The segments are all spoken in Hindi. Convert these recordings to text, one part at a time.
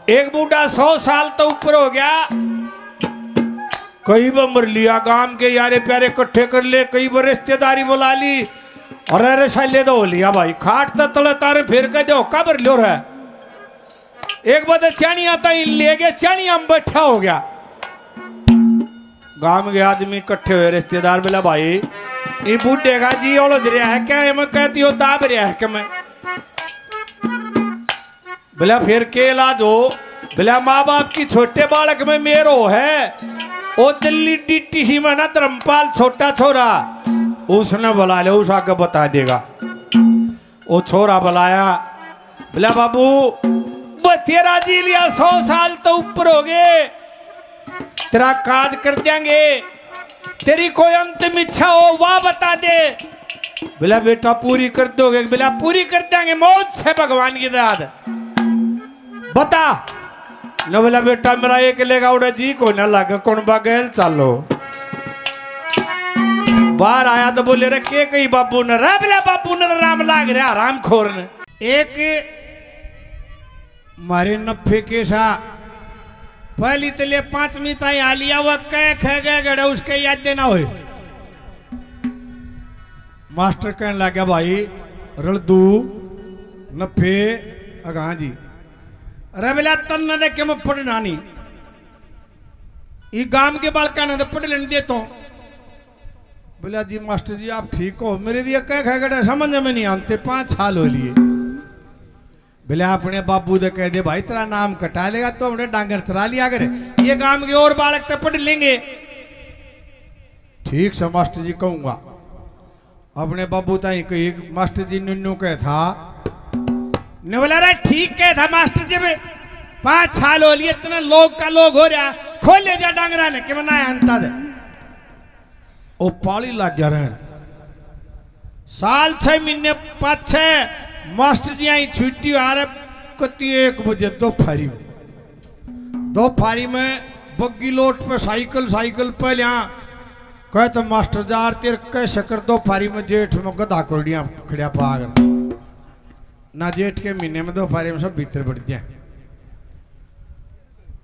एक बूढ़ा 100 साल तो ऊपर हो गया, कई बार मर लिया, गांव के यारे प्यारे इकट्ठे कर ले, कई बार रिश्तेदारी बुला ली, और अरे शैले तो हो लिया भाई, खाट तले तारे फिर कह दो कबर लो रहा। एक बार चणी आता ही ले गए, चणी हम बैठा हो गया। गांव के आदमी इकट्ठे हुए, रिश्तेदार बोला भाई ये बूढ़े का जी उलझ रहा है क्या, मैं कहती हो दाब रहा है क्या, मैं बोला फिर के इलाज हो, बोला माँ बाप की छोटे बालक में मेरो है, ओ दिल्ली डीटीसी में ना धर्मपाल छोटा छोरा, उसने बुला ले, उस आगे बता देगा। वो छोरा बुलाया, बोला बाबू वो तेरा जी लिया 100 साल तो ऊपर हो गए, तेरा काज कर देंगे, तेरी कोई अंतिम इच्छा हो वह बता दे। बोला बेटा पूरी कर दोगे, बोला पूरी कर देंगे, मौत से भगवान की दाद बता न। बोला बेटा मेरा एक लेगा उड़ा जी को न लगा कौन बगैल चलो। बाहर आया तो बोले रे के कही बाबू ने, रे बोला बाबू ने राम लाग रहा राम खोर ने। एक मारे नफे के सा पहली तले 5वीं ताई आलिया वह कह ख गए गड़े उसके याद देना हो। मास्टर कहने लगा भाई रलदू नफे अगा जी, अरे बोला तन न देखे मैं पढ़ना नहीं, ये गांव के बालका ने पढ़ लेने देता हूं। बोला जी मास्टर जी आप ठीक हो, मेरे दिए कह खा गए समझ में नहीं आते, 5 साल हो लिए। बोले अपने बाबू दे कह दे भाई तेरा नाम कटा लेगा तो हमने डांगर चरा लिया करे, ये गांव के और बालक तो पढ़ लेंगे। ठीक से मास्टर जी कहूंगा। अपने बाबू ताई कही मास्टर जी नुन्नू कह था ने, बोला रे ठीक कह था मास्टर जी, 5 साल हो लिए, इतना लोग का लोग हो रहा, खोल ले जा डांगरा ने कि मना अंता दे। ओ पाली लग गया रहन, साल 6 महीने 5-6 मास्टर जी आई छुट्टी आ रहे कती 1 बजे दोपहरी में बग्गी लोट पे साइकिल पे यहाँ कहे तो मास्टर जार तेरे कह शकर दोपहरी में जेठ में गधा कोड़िया खड़िया पागर ना, जेठ के महीने में दोपहरी में सब भीतर बढ़ जाए।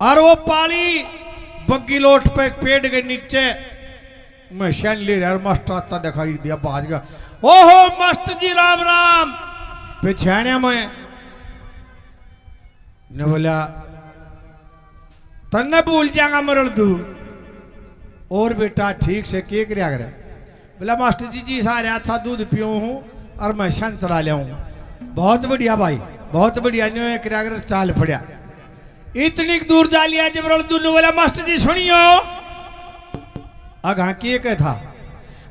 और वो पाली बग्गी लोट पे एक पेड़ के नीचे मैं शैन ले रहा, मास्टर आता दिखाई दिया, भाज गया, ओहो मास्टर जी राम राम। पिछाने में ने बोला तन्ने भूल जाएगा मरल तू, और बेटा ठीक से के क्या करे। बोला मास्टर जी सारे अच्छा दूध पियो हूँ और मैं संतरा ले हूँ। बहुत बढ़िया भाई बहुत बढ़िया, न्यू किराकर चाल पड़ा, इतनी दूर जा लिया जब मरल तू। बोला मास्टर जी सुनियो अगा के कह था,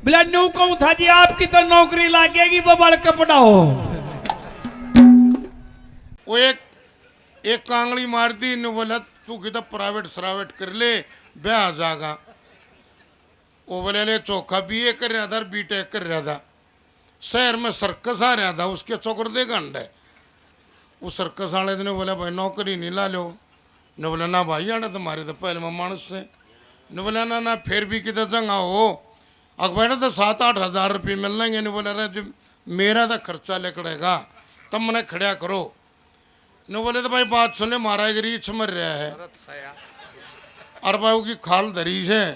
बोला न्यू कहूँ था जी आपकी तो नौकरी लागेगी वो बड़ कपड़ा हो। वो एक कांगड़ी मार दी ने, बोला तू किधर प्राइवेट सरावेट कर ले ब्याह जागा। वो बोले ले चौखा बीए कर रहा था बीटेक कर रहा था, शहर में सर्कस आ रहा था, उसके चौकर दे गंड है। उस सर्कस वाले ने बोला भाई नौकरी नहीं ला लो, ने बोला ना भाई आना तुम्हारे तो पहले में मानस से, ने बोला ना फिर भी किधर जंगा हो अखबार तो 7-8 हज़ार रुपये मिल लेंगे। ने बोला रहा जब मेरा तो खर्चा लेकड़ेगा तब मैंने खड़ा करो। ने बोले तो भाई बात सुने मारा एक रीछ मर रहा है और भाई की खाल धरीश है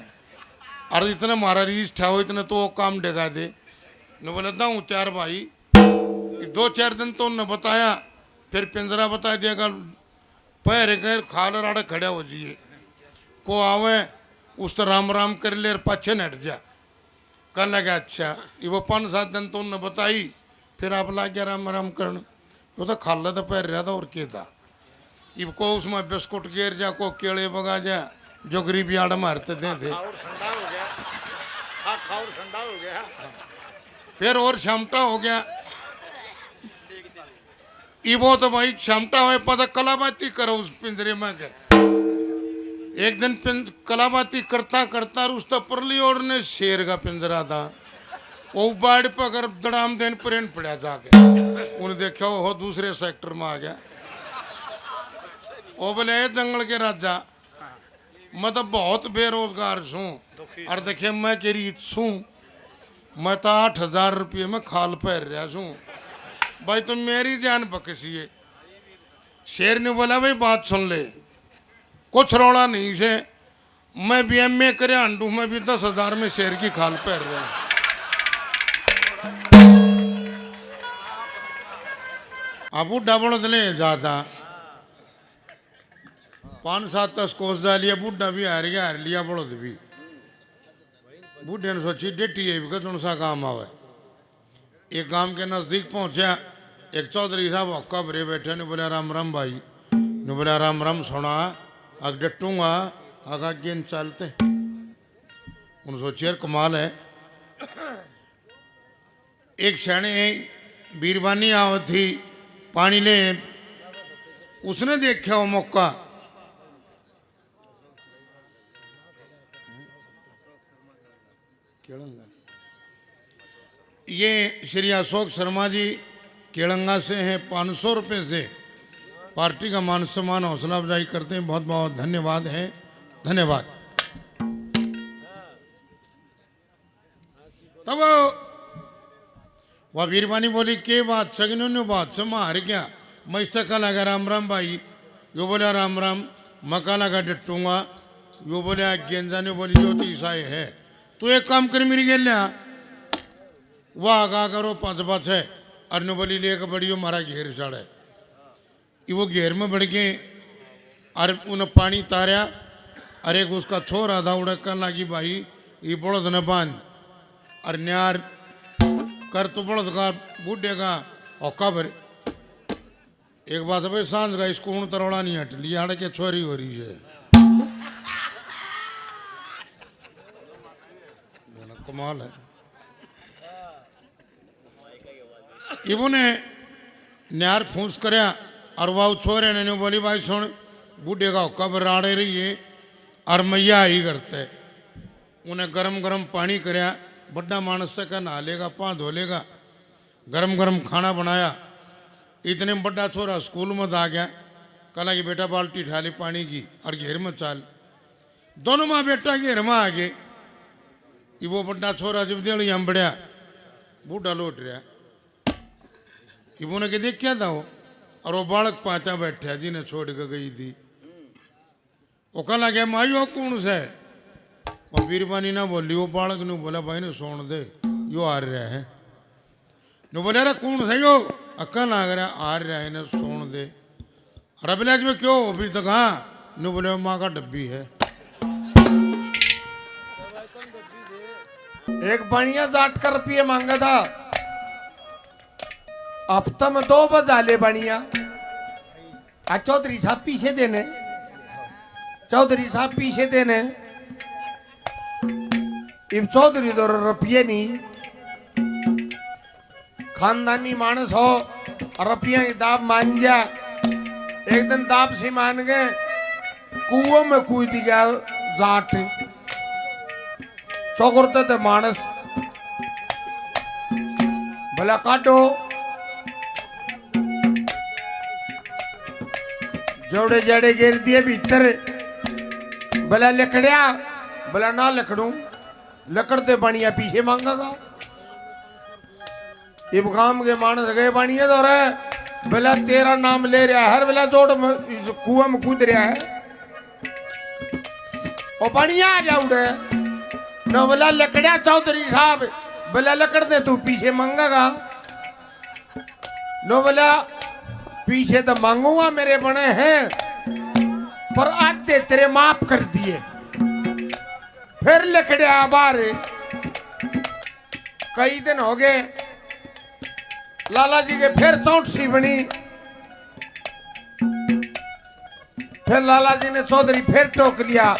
और इतने मारा रीछ ठाओ इतने तो काम डेगा दे। ने बोले दाऊँ 4 भाई 2-4 दिन तो उन्होंने बताया, फिर पिंजरा बता दिया कल पैर गैर खाल राड़े खड़ा हो जाइए, को आवे उस तो राम राम कर ले और पाछे नट जा। कल लगा अच्छा ये वो 5-7 दिन तो उन्होंने बताई, फिर आप ला गया राम राम करने, वो तो खाला तो पैर रहा था और क्या था। इब को उसमें बिस्कुट गिर जा को केले बगा जा जो गरीब याड मारते थे फिर और क्षमता हो गया। इबो तो भाई क्षमता हो पता कलाबाती करो उस पिंजरे में के। एक दिन कलाबाती करता करता उस तो परली और ने शेर का पिंजरा था, वो बाड़ पर अगर दड़ाम देन प्रेन पड़ा जाके उन्हें देखा वो दूसरे सेक्टर में आ गया। वो बोले जंगल के राजा मैं तो बहुत बेरोजगार छूँ और देखिए मैं के रीत छूँ, मैं तो 8,000 रुपये में खाल पैर रहा छूँ भाई, तो मेरी जान बकसी है। शेर ने बोला भाई बात सुन ले, कुछ रौला नहीं से, मैं भी एम ए करे अंडू में भी 10,000 में शेर की खाल पहन रहा है। अब बुढ़ा बड़दले जाता 5-7 कोस डालिया, बुढ़ा भी हार गया, हार लिया बड़द भी। बुढ़े ने सोची डेटी है भी कौन सा काम आवे। एक गांव के नजदीक पहुंचा, एक चौधरी साहब हक्का भरे बैठे ने बोला राम राम भाई, ने बोला राम राम सोना, अग डटूंगा आगा गेंद चलते। उन्होंने सोची यार कमाल है। एक क्षण बीरबानी आओ थी पानी ले, उसने देखा वो मौका, ये श्री अशोक शर्मा जी केलंगा से हैं, 500 रुपये से पार्टी का मान सम्मान हौसला अफजाई करते हैं। बहुत बहुत धन्यवाद है, धन्यवाद। तब वह वीरवानी बोली के बात सगनों बात से मार गया, मैं इसका लगा राम राम भाई, यो बोला राम राम, मका लगा डटूंगा, यो बोले गेंजा ने बोली जो तो ईसाई है, तो एक काम कर मेरी गेल लिया, वह आगा करो 5 है, अरनु बोली लेकर बढ़ियो मारा घेर चढ़े। वो घेर में बढ़ गए और उन्हें पानी तारा, अरे उसका छोरा था उड़कन लगी भाई ये बड़द न बांध, और न्यार कर तो बड़द का बूढ़े का औका भरे। एक बात है भाई सांझ का इसको उन तरोड़ा नहीं हट लिया, हट के छोरी हो रही है, कमाल है। इन्होंने न्यार फूस करया और वह छोरे ने बोली भाई सुन, बूढ़े का हुक्का पर राड़े रही है और मैया ही करते। उन्हें गरम गरम पानी करया, बड़ा मानस से का नहा लेगा, पाँव धो लेगा, गरम गरम खाना बनाया। इतने में बड़ा छोरा स्कूल में आ गया, कला कि बेटा बाल्टी ठाली पानी की और घेर में चाल। दोनों माँ बेटा घेर में आ गए। वो बड़ा छोरा जब दिल हम बढ़िया बूढ़ा लौट रहा, इन्होंने के देख क्या था वो, और वो बालक पाचा बैठा जिन्हें छोड़ के गई थी। वो कह लगे माइयो कौन से, और बीरबानी ना बोली, वो बालक ने बोला भाई ने सोन दे, यो आ रहा है। ने बोले अरे कौन से यो, अक्का लाग रहा आ रहा है, ने सोन दे। रबलाज में क्यों अभी तक, हाँ ने बोले माँ का डब्बी है। एक बढ़िया जाट का रुपये मांगा था, अब तो मैं 2 बजा ले बढ़िया। चौधरी साहब पीछे देने, चौधरी साहब पीछे देने, इब चौधरी तो रुपये नहीं, खानदानी मानस हो, रुपया की दाब मान जा। एक दिन दाब से मान गए, कुओं में कूद गया जाट, चौकरते थे मानस, भला काटो जोड़े जड़े गिर दिए भीतर, भला लकड़िया, भला ना लकड़ू, लकड़ते बढ़िया पीछे मांगेगा। इब गांव के मानस गए बढ़िया तो रहे, भला तेरा नाम ले रहा है, हर भला जोड़ में कुआं में कूद रहा है, और बढ़िया आ जा उड़े न, बोला लकड़िया चौधरी साहब, बोला लकड़ दे तू पीछे मांगेगा, नो बोला पीछे तो मांगूंगा मेरे बने हैं, पर आधे तेरे माफ कर दिए। फिर लकड़िया बाहर, कई दिन हो गए, लाला जी के फिर चौंट सी बनी, फिर लाला जी ने चौधरी फिर टोक लिया,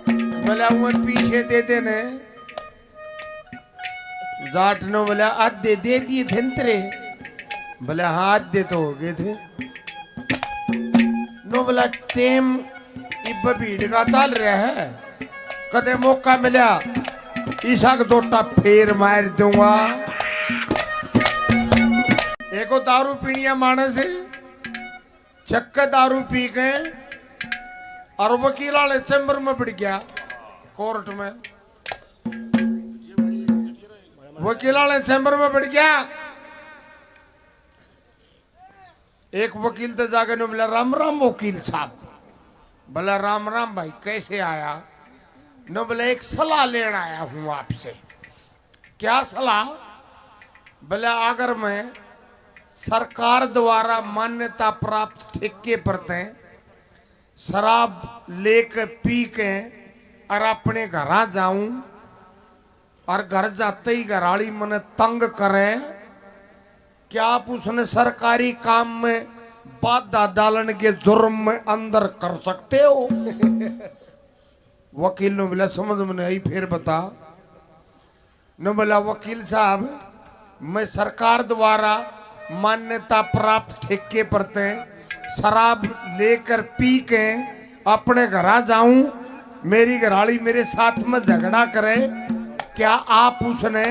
बोला वो पीछे दे देने। जाट ने बोला आधे दे दिए धंतरे, बोला हाँ आधे तो हो गए थे। नो बोला टेम इब भीड़ का चल रहा है, कदे मौका मिला ईसा का जोटा फेर मार दूंगा। एको दारू पीनिया मानस है, चक्कर दारू पी गए और वकील वाले चैम्बर में बढ़ गया, कोर्ट में वकील वाले चैम्बर में बढ़ गया। एक वकील तो जाके ने बोला राम राम वकील साहब। बोला राम राम भाई कैसे आया? ने बोला एक सलाह लेना आया हूं आपसे। क्या सलाह? बोला अगर मैं सरकार द्वारा मान्यता प्राप्त ठेके पर थे शराब लेकर पी के और अपने घर जाऊं और घर जाते ही घराली मने तंग करे, क्या आप उसने सरकारी काम में बाधा डालने के जुर्म में अंदर कर सकते हो? वकील ने बोला समझ में नहीं, फिर बता। ने बोला वकील साहब मैं सरकार द्वारा मान्यता प्राप्त ठेके पर थे शराब लेकर पी के अपने घर जाऊं, मेरी घराली मेरे साथ में झगड़ा करे, क्या आप उसने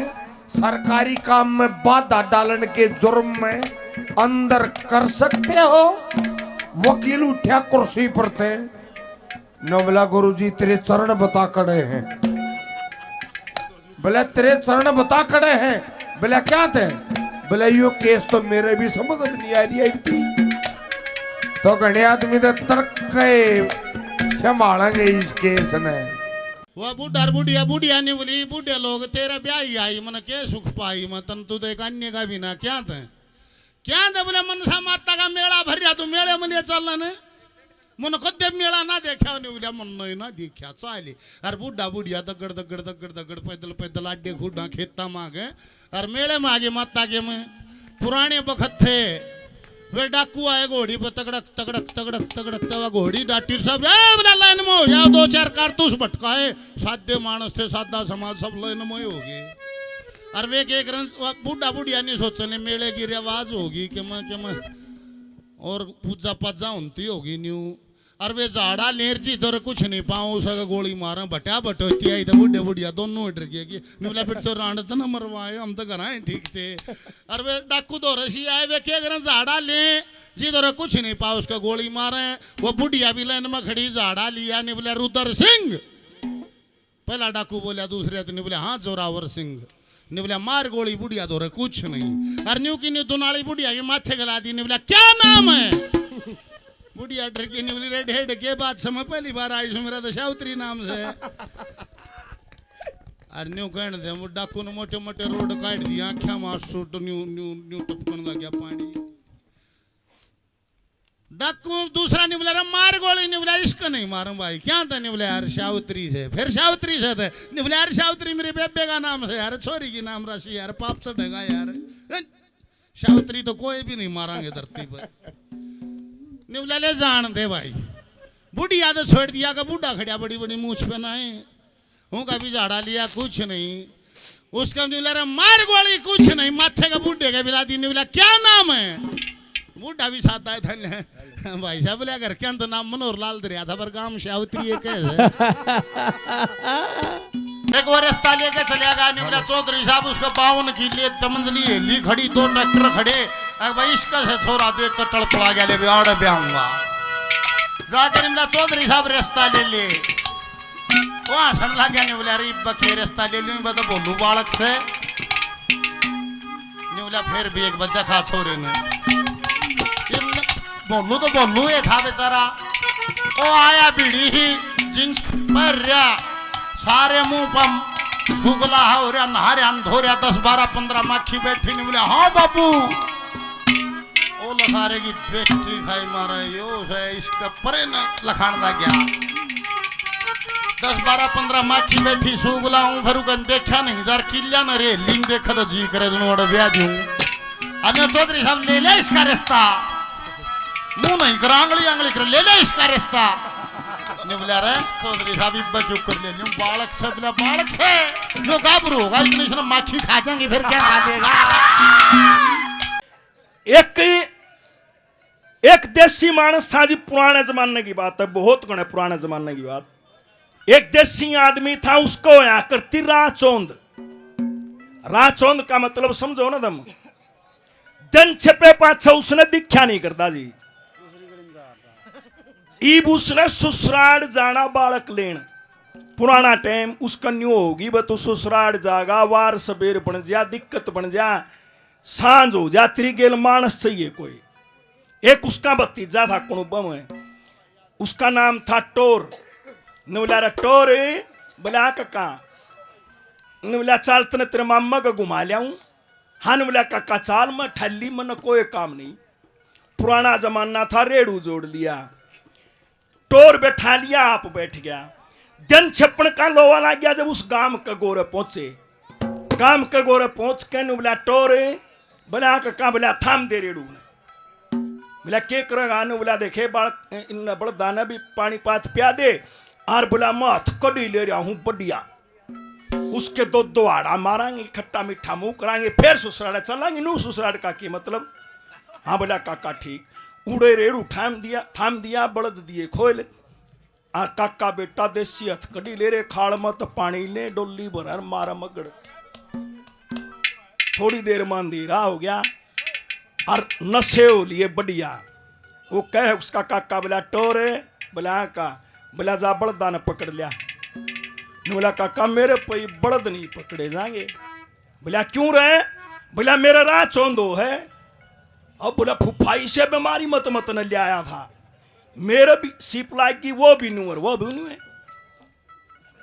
सरकारी काम में बाधा डालने के जुर्म में अंदर कर सकते हो? वकील उठा कुर्सी पर थे। न बोला गुरुजी तेरे चरण बता खड़े हैं। बोले तेरे चरण बता खड़े हैं? बोला क्या थे? बोले यो केस तो मेरे भी समझ में नहीं आ रही थी। तो घने आदमी तो तर्क संभालेंगे इस केस ने। वह बूढ़ा बुढ़िया बुढ़िया नहीं बोली बूढ़े लोग तेरा ब्याह ही आई मन के सुख पाई मतन तू तो एक अन्य का बिना क्या थे बोले मनसा माता का मेला भरिया तू मेले मन चलना ने मन कदे मेला ना देखा नहीं बोलिया मन नहीं ना देखा चाली। और बूढ़ा बुढ़िया दगड़ दगड़ दगड़ दगड़ पैदल पैदल आडे खुडा खेता मांगे और मेले में आगे माता के में पुराने बखत थे वे डाकू आए घोड़ी पर तगड़क तगड़क तगड़क तगड़क तवा घोड़ी डाटी सब बोला लाइन में हो जाओ, दो चार कारतूस भटकाए, सादे मानस थे सादा समाज सब लाइन में हो गए। और वे के बूढ़ा बुढ़िया नहीं सोचने मेले की रिवाज होगी कि मैं और पूजा पाजा होती होगी न्यू। और वे झाड़ा लेर चीज दर कुछ नहीं पाऊँ उसका गोली मारा भट्या भटोती आई तो बूढ़े बुढ़िया दोनों डर गए कि निवला फिर तो रांड तो ना मरवाए हम तो घर आए ठीक थे। और वे डाकू दो रसी आए वे क्या करें झाड़ा ले जी दर कुछ नहीं पाओ उसका गोली मारे। वो बुढ़िया भी लाइन में खड़ी झाड़ा लिया नहीं बोला रुद्र सिंह। पहला डाकू बोला दूसरे ने बोला हाँ जोरावर सिंह। ने बोला मार गोली बुढ़िया दो रहे कुछ नहीं। और न्यू की न्यू दुनाली बुढ़िया के माथे गला दी ने बोला क्या नाम है? बुढ़िया डर की निवली रेड हेड के बाद समय पहली बार आई सो मेरा तो शाउत्री नाम से। और न्यू कहने दे वो डाकू ने मोटे मोटे रोड काट दिया आख्या मार सूट न्यू न्यू न्यू टपकन लग गया पानी। डाकू दूसरा नहीं बोला मार गोली नहीं बोला इसका नहीं मारूं भाई क्या था नहीं बोला यार शाउत्री से। फिर शाउत्री से थे नहीं बोला यार शाउत्री मेरे बेबे का नाम से यार छोरी की नाम राशि यार पाप चढ़ेगा यार। शाउत्री तो कोई भी नहीं मारांगे धरती पर। निवला ले जान दे भाई बुढ़िया तो छोड़ दिया का बूढ़ा खड़ा बड़ी बड़ी मूछ पहनाए हूँ का भी झाड़ा लिया कुछ नहीं। उसका निवला मार गोली कुछ नहीं माथे का बूढ़े का बिला दी। निवला क्या नाम है? बूढ़ा भी साथ आए थे भाई साहब बोले घर के अंदर नाम मनोहर लाल दरिया था पर काम शावत्री एक और रास्ता लेके चले गया। निवला चौधरी साहब उसका 52 की ले तमंजली हेली खड़ी 2 ट्रैक्टर खड़े। भाई इसका से छोरा देख कर टड़पड़ा गया ले बिहाड़ ब्याऊंगा जाकर निवला चौधरी साहब रास्ता ले ले वहां सन लग गया। निवला अरे बखे रास्ता ले लूं बता बोलू बालक से। निवला फिर भी एक बार देखा छोरे ने बोलू तो बोलू ये था बेचारा। ओ आया बीड़ी ही जींस पर रहा सारे मुंह पर सुगला हो रहा नहा रहा धो रहा 10 12 15 माखी बैठी नहीं बोले हाँ बाबू ओ लखारे की बेटी खाई मारा यो है इसका परे न लखान लग गया। 10 12 15 माखी बैठी सुगला हूँ फिर उकन देखा नहीं जार किल्या न रे लिंग देखा तो जी करे जो बड़ा ब्याह दूं। अब चौधरी साहब ले ले इसका रिश्ता मुंह नहीं कर आंगली कर ले ले इसका रिश्ता। बोला रे चौधरी साहब इब्बा क्यों कर ले लूं बालक से बोला बालक से लो गाबरू होगा इतनी से माखी खा जाएंगे फिर क्या खा लेगा। एक देसी मानस था जी पुराने जमाने की बात है बहुत घने पुराने जमाने की बात। एक देसी आदमी था उसको यहाँ करती राचौंद। राचौंद का मतलब समझो ना तुम दिन छपे पाछा उसने दिखा नहीं करता जी। ईब उसने ससुराल जाना बालक लेन पुराना टाइम उसका न्यू होगी बस ससुराल जागा वार सबेर बन जा दिक्कत बन जा सांझ हो जा तेरी गेल मानस चाहिए कोई एक उसका भतीजा था कुणुबम है, उसका नाम था टोर। ने बोला रे टोर, बोला काका, ने बोला चाल तने तेरे मामा का घुमा लियाऊं। हाँ ने बोला काका चाल, मैं ठल्ली मन कोई काम नहीं। पुराना जमाना था, रेड़ू जोड़ लिया, टोर बैठा लिया, आप बैठ गया। दिन छप्पन का लोवा लग गया। जब उस गांव के गोरे पहुंचे, गांव के गोरे पहुंच के ने बोला टोर, बोला काका, बोला थाम दे रेड़ू ने। बोला के करेगा? ने बोला देखे इन बड़ दाना भी पानी पात पिया दे, और बोला मैं हथ कड़ी ले रहा हूं बढ़िया। उसके दो आड़ा मारांगे, खट्टा मीठा मुंह कराएंगे, फिर ससुराल चलाएंगे। नू ससुराल का की मतलब? हाँ बोला काका ठीक। उड़े रेड़ू थाम दिया, बड़द दिए खोल, और काका बेटा देसी हथ कड़ी ले रे, खाड़ मत पानी ले, डोली भर मारा मगड़। थोड़ी देर में अंधेरा हो गया और नशे हो लिए बढ़िया। वो कहे उसका काका, बोला टोरे, बोला का, बोला जा बड़दा ने पकड़ लिया। बोला काका मेरे पे बड़द नहीं पकड़े जाएंगे। बोला क्यों रहे? बोला मेरा राह चौंदो है। अब बोला फुफाई से बीमारी मत न ले आया था, मेरे भी सीप लाएगी, वो भी नूर, वो भी नू है।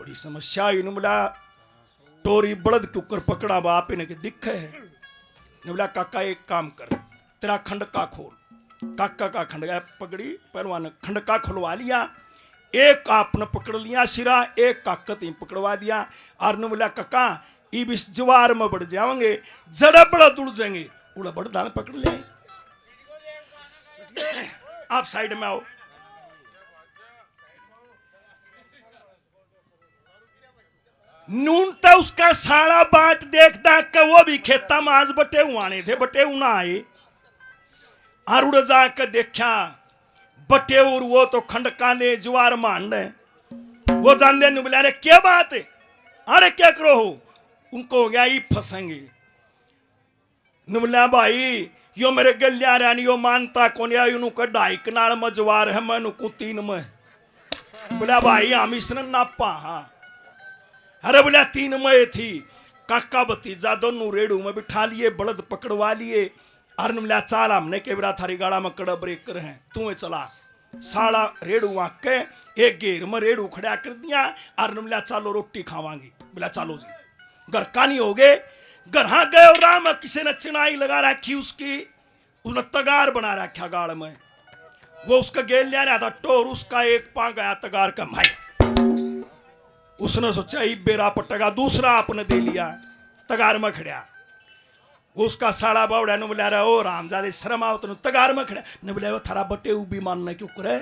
बड़ी समस्या हुई। बोला टोरी बड़द के ऊपर पकड़ा बाप ने दिखे है। ने बोला काका एक काम कर, तेरा खंडका खोल। काका का खंडका पकड़ी, पहलवान खंडका खुलवा लिया। एक आपने पकड़ लिया सिरा, एक काकत ही पकड़वा दिया। और ने बोला काका इब इस ज्वार में बढ़ जाओगे, जड़ा बड़ा दुड़ जाएंगे। उड़ा बड़ दान पकड़ ले, आप साइड में आओ। नून तो उसका सारा बाट देखता कि वो भी खेता में आज बटे हुआने थे, बटे ना आए। और उड़ जाकर देखा बटे और वो तो खंडका ने ज्वार मान रहे। वो जानते नहीं, बोला अरे क्या बात है, अरे क्या करो हो? उनको हो गया ही फंसेंगे। बोला भाई यो मेरे गलिया रानी यो मानता कौन या यूं का 2.5 कनाल में ज्वार है, मैं नुकू 3 में। बोला भाई हम इसने नापा। हाँ अरे बोला 3 में थी। काका भतीजा दोनों रेड़ू में बिठा लिए, बड़द पकड़वा लिए। और बोला चाल हमने के बरा थारी गाड़ा में कड़ा ब्रेक कर हैं, तू चला। साड़ा रेड़ू वहां के एक घेर में रेड़ू खड़ा कर दिया। और बोला चलो रोटी खावांगी। बोला चलो जी। घर कानी हो गए, गरहा गए और राम किसी ने चिनाई लगा रखी उसकी, उसने तगार बना रखा गाड़ में। वो उसका गेल ले रहा था टोर, उसका एक पा गया तगार का भाई। उसने सोचा ही बेरा पटेगा, दूसरा आपने दे लिया, तगार में खड़ा। वो उसका साड़ा बावड़ा ने बोला ओ रामजादे शर्म आओ तो तगार में खड़ा। ने बोले वो थारा बटे भी मानने क्यों करे?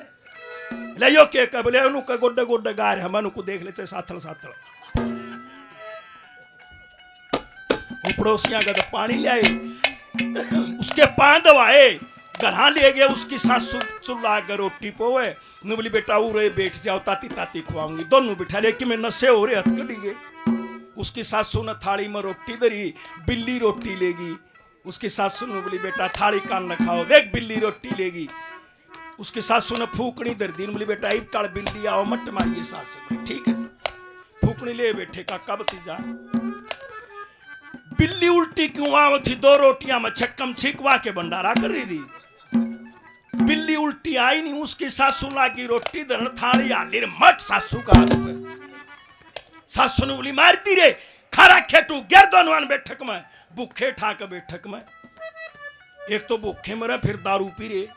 ले यो के बोले उनको गोड्डे गोड्डे गार है, मनु को देख ले चाहे साथल साथल। पड़ोसियां का तो पानी ले आए, उसके पान दवाए, गरहा ले गए। उसकी सासू चुल्ला कर रोटी पोवे। ने बोली बेटा उरे बैठ जाओ, ताती ताती खुआऊंगी। दोनों बिठा ले कि मैं नशे हो रहे, हथ कड़ी गए। उसकी सासू ने थाली में रोटी धरी, बिल्ली रोटी लेगी। उसकी सासू ने बोली बेटा थाली कान न खाओ, देख बिल्ली रोटी लेगी। उसकी सासू ने फूकनी धर दी, बोली बेटा इब काल बिल्ली आओ मट मारिए। सासू ठीक है, फूकनी ले बैठे काका भतीजा। बिल्ली उल्टी क्यों आओ थी? 2 रोटियां में छक्कम छिकवा के भंडारा कर रही थी। बिल्ली उल्टी आई नहीं, उसकी सासू लागी रोटी धरन, थाली आली मट सासू का हाथ पे। सासू ने बोली मारती रे, खरा खेटू गर्दनवान बैठक में, भूखे ठाक बैठक में। एक तो भूखे मरे, फिर दारू पी रे।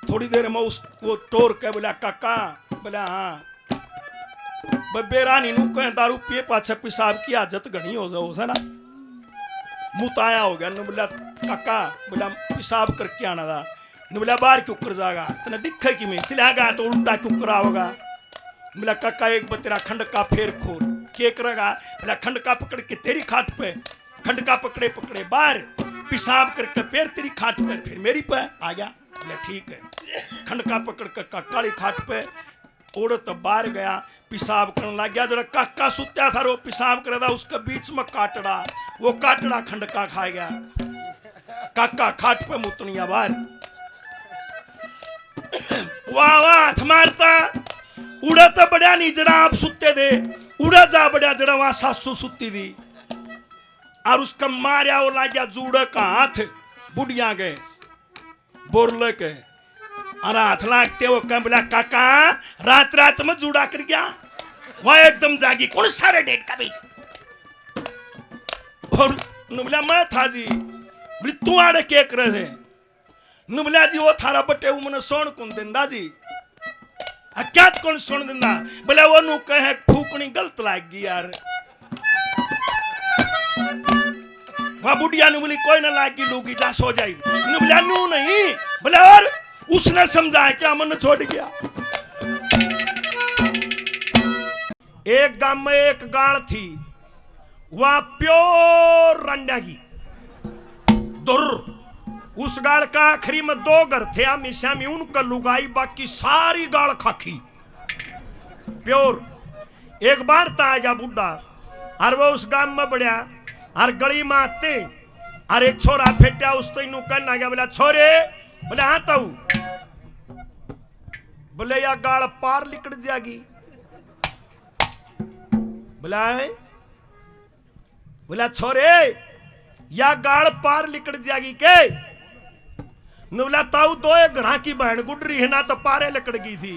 थोड़ी देर में उसको टोर के बोला काका, बोला हाँ बेरानी नु कहे दारू पिए पाछे पेशाब की आदत घनी हो जाओ है ना। मुताया हो गया। बोला काका, बोला पेशाब करके आना था। बोला बाहर क्यों कर जाएगा, तेने दिखे कि मैं चला गया तो उल्टा क्यों करा होगा। बोला काका एक बार तेरा खंड का फेर खोल, क्या करेगा? बोला खंड का पकड़ के तेरी खाट पे, खंड का पकड़े पकड़े बाहर पेशाब करके फिर तेरी खाट पर, फिर मेरी पे आ गया। बोला ठीक है। खंड का पकड़ कर काका खाट पे औरत बाहर गया, पेशाब करने लग गया। जरा काका सुत्या था, वो पेशाब कर रहा था, उसके बीच में काटड़ा, वो काटड़ा खंडका खा गया। काका खाट पे मुतनिया बाहर, वाह वाह हाथ मारता। उड़ा तो बड़ा नहीं जरा आप सुते दे, उड़ा जा बड़ा जरा वहां सासू सुती थी। और उसका मारिया वो लग गया जूड़ा का हाथ। बुढ़िया गए बोरले के और हाथ लागते वो कह बोला काका रात रात में जुड़ा कर गया वह एकदम जागी कौन सारे डेट का बीच और बोला मैं था जी बोली तू आड़े के कर रहे बोला जी वो थारा बटे वो मैंने सोन कौन दिंदा जी क्या कौन सोन दिंदा बोले वो नु कहे फूकनी गलत लाग गई यार वहां बुढ़िया ने बोली कोई ना लागी लूगी जा सो जाई बोला नू नहीं बोले और उसने समझाया क्या मन छोड़ गया। एक गांव में एक गाड़ थी वहां प्योर रंडा की दुर उस गाड़ का आखिरी में 2 घर थे हमेशा में उनका लुगाई बाकी सारी गाड़ खाखी प्योर। एक बार ता आ गया बुढ़ा और वो उस गांव में बढ़िया और गली में आते और एक छोरा फेटा उस तो इनू कहना गया बोला छोरे बोले हाँ ताऊ बोले या गाड़ पार लिकड़ जाएगी बोला छोरे या गाड़ पार लिकड़ जाएगी के बोला ताऊ 2 घरा की बहन गुडरी है ना तो पारे लिकड़ गई थी